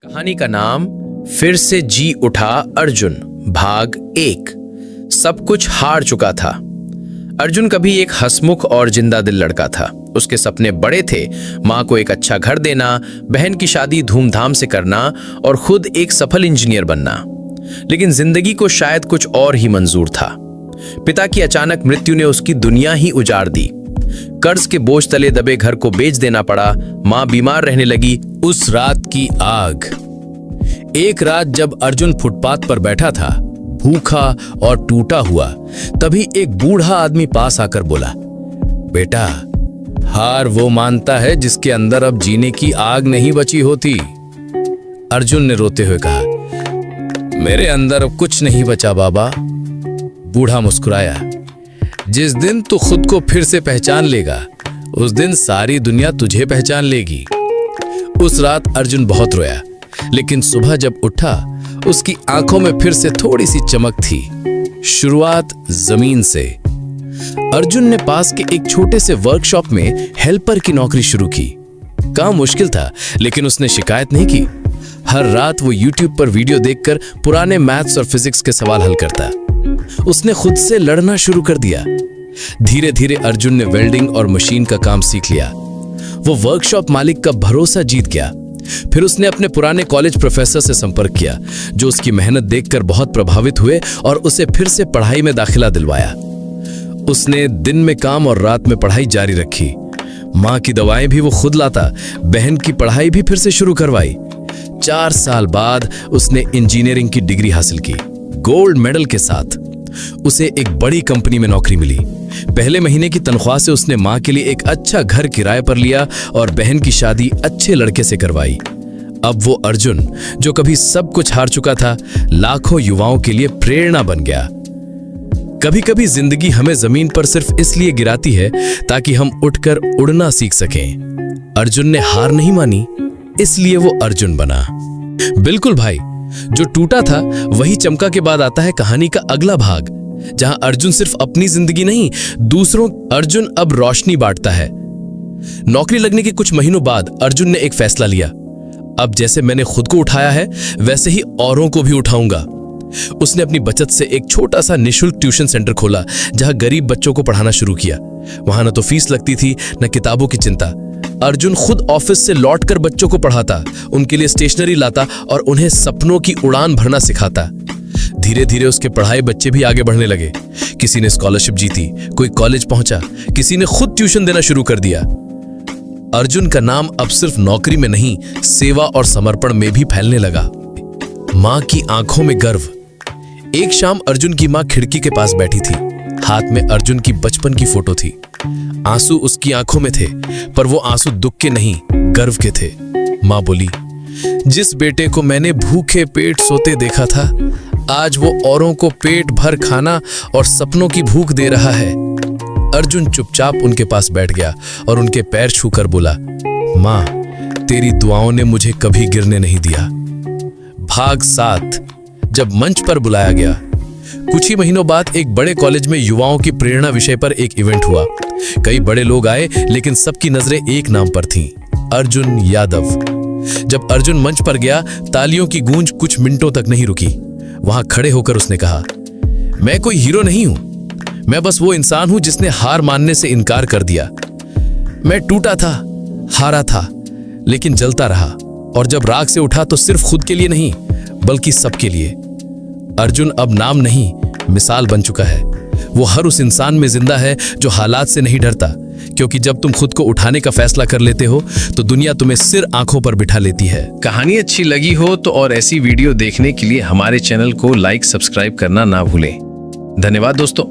कहानी का नाम फिर से जी उठा अर्जुन भाग 1। सब कुछ हार चुका था। अर्जुन कभी एक हंसमुख और जिंदा दिल लड़का था। उसके सपने बड़े थे, माँ को एक अच्छा घर देना, बहन की शादी धूमधाम से करना और खुद एक सफल इंजीनियर बनना। लेकिन जिंदगी को शायद कुछ और ही मंजूर था। पिता की अचानक मृत्यु ने उसकी दुनिया ही उजाड़ दी। कर्ज के बोझ तले दबे घर को बेच देना पड़ा। माँ बीमार रहने लगी। उस रात की आग। एक रात जब अर्जुन फुटपाथ पर बैठा था, भूखा और टूटा हुआ, तभी एक बूढ़ा आदमी पास आकर बोला, बेटा, हार वो मानता है जिसके अंदर अब जीने की आग नहीं बची होती। अर्जुन ने रोते हुए कहा, मेरे अंदर अब कुछ नहीं बचा बाबा। बूढ़ा मुस्कुराया, जिस दिन तू खुद को फिर से पहचान लेगा, उस दिन सारी दुनिया तुझे पहचान लेगी। उस रात अर्जुन बहुत रोया, लेकिन सुबह जब उठा, उसकी आंखों में फिर से थोड़ी सी चमक थी। शुरुआत जमीन से। अर्जुन ने पास के एक छोटे से वर्कशॉप में हेल्पर की नौकरी शुरू की। काम मुश्किल था, लेकिन उसने शिकायत नहीं की। हर रात वो YouTube पर वीडियो देखकर पुराने मैथ्स और फिजिक्स के सवाल हल करता। उसने खुद से लड़ना शुरू कर दिया। धीरे धीरे अर्जुन ने वेल्डिंग और मशीन का काम सीख लिया। वो वर्कशॉप मालिक का भरोसा जीत गया। फिर उसने अपने पुराने कॉलेज प्रोफेसर से संपर्क किया, जो उसकी मेहनत देखकर बहुत प्रभावित हुए और उसे फिर से पढ़ाई में दाखिला दिलवाया। उसने दिन में काम और रात में पढ़ाई जारी रखी। माँ की दवाएं भी वो खुद लाता, बहन की पढ़ाई भी फिर से शुरू करवाई। 4 साल बाद उसने इंजीनियरिंग की डिग्री हासिल की, गोल्ड मेडल के साथ। उसे एक बड़ी कंपनी में नौकरी मिली। पहले महीने की तनख्वाह से उसने माँ के लिए एक अच्छा घर किराए पर लिया और बहन की शादी अच्छे लड़के से करवाई। अब वो अर्जुन, जो कभी सब कुछ हार चुका था, लाखों युवाओं के लिए प्रेरणा बन गया। कभी कभी जिंदगी हमें जमीन पर सिर्फ इसलिए गिराती है ताकि हम उठकर उड़ना सीख सकें। अर्जुन ने हार नहीं मानी, इसलिए वो अर्जुन बना। बिल्कुल भाई, जो टूटा था वही चमका के बाद आता है कहानी का अगला भाग, जहां अर्जुन सिर्फ अपनी जिंदगी नहीं, दूसरों। अर्जुन अब रोशनी बांटता है। नौकरी लगने के कुछ महीनों बाद अर्जुन ने एक फैसला लिया, अब जैसे मैंने खुद को उठाया है, वैसे ही औरों को भी उठाऊंगा। उसने अपनी बचत से एक छोटा सा निःशुल्क ट्यूशन सेंटर खोला, जहां गरीब बच्चों को पढ़ाना शुरू किया। वहां न तो फीस लगती थी, न किताबों की चिंता। अर्जुन खुद ऑफिस से लौटकर बच्चों को पढ़ाता, उनके लिए स्टेशनरी लाता और उन्हें सपनों की उड़ान भरना सिखाता। धीरे धीरे उसके पढ़ाई बच्चे भी आगे बढ़ने लगे। किसी ने स्कॉलरशिप जीती, कोई कॉलेज पहुंचा, किसी ने खुद ट्यूशन देना शुरू कर दिया। अर्जुन का नाम अब सिर्फ नौकरी में नहीं, सेवा और समर्पण में भी फैलने लगा। मां की आंखों में गर्व। एक शाम अर्जुन की मां खिड़की के पास बैठी थी। हाथ में अर्जुन की बचपन की फोटो थी। आंसू उसकी आंखों में थे, पर वो आंसू दुख के नहीं, गर्व के थे। मां बोली, जिस बेटे को मैंने भूखे पेट सोते देखा था, आज वो औरों को पेट भर खाना और सपनों की भूख दे रहा है। अर्जुन चुपचाप उनके पास बैठ गया और उनके पैर छूकर बोला, मां, तेरी दुआओं ने मुझे कभी गिरने नहीं दिया। भाग 7। जब मंच पर बुलाया गया। कुछ ही महीनों बाद एक बड़े कॉलेज में युवाओं की प्रेरणा विषय पर एक इवेंट हुआ। कई बड़े लोग आए, लेकिन सबकी नजरें एक नाम पर थीं, अर्जुन यादव। जब अर्जुन मंच पर गया, तालियों की गूंज कुछ मिनटों तक नहीं रुकी। वहां खड़े होकर उसने कहा, मैं कोई हीरो नहीं हूं, मैं बस वो इंसान हूं जिसने हार मानने से इनकार कर दिया। मैं टूटा था, हारा था, लेकिन जलता रहा, और जब राख से उठा तो सिर्फ खुद के लिए नहीं, बल्कि सबके लिए। अर्जुन अब नाम नहीं, मिसाल बन चुका है। वो हर उस इंसान में जिंदा है जो हालात से नहीं डरता, क्योंकि जब तुम खुद को उठाने का फैसला कर लेते हो तो दुनिया तुम्हें सिर आंखों पर बिठा लेती है। कहानी अच्छी लगी हो तो और ऐसी वीडियो देखने के लिए हमारे चैनल को लाइक, सब्सक्राइब करना ना भूलें। धन्यवाद दोस्तों।